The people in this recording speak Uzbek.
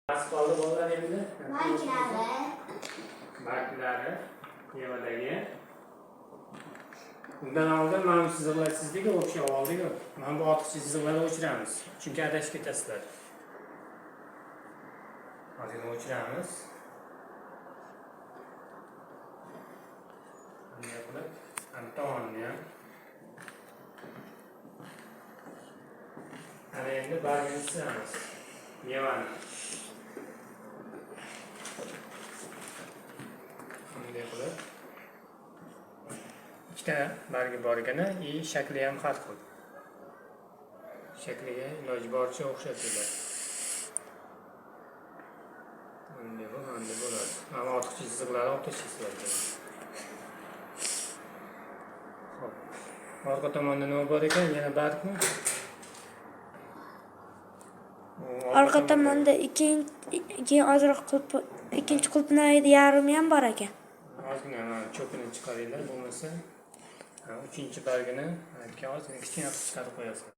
Asfaltı bolalar endi. Barglari. Yevadagi. Undan oldin mana bu chiziqlar sizga o'xshab oldi-ku. Mana bu ortiqcha chiziqlarni o'chiramiz. Chunki adashib ketasizlar. Hozir o'chiramiz. Bunday qilib, tomonni ham. Ana endi bargini chizamiz. Mevani. Bunday qilib. Ikkita bargi borgani, shakli ham har xil. Shakliga iloji boricha o'xshatinglar. Bunday bo'ladi. Mana ortiqcha chiziqlarni olib tashlaysizlar. Xo'p. Orqa tomonda nima bor ekan? Yana bargmi? Orqa tomonda keyin ozroq qilib ikkinchi qulpni yarmi ham bor ekan. Ozgina cho'pini chiqaringlar, bo'lmasa uchinchi bargini ozgina kichkina qilib chiqarib qo'yasiz.